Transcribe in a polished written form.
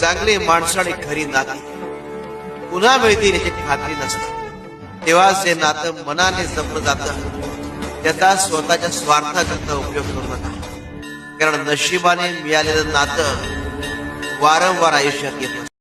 चांगली माणसं आणि खरी नाती पुन्हा मिळतील याची खात्री नसते, तेव्हा जे नातं मनाने जपलं जातं त्याचा स्वतःच्या स्वार्थाकरता उपयोग करू नका. कारण नशिबाने मिळालेलं नातं वारंवार आयुष्यात येत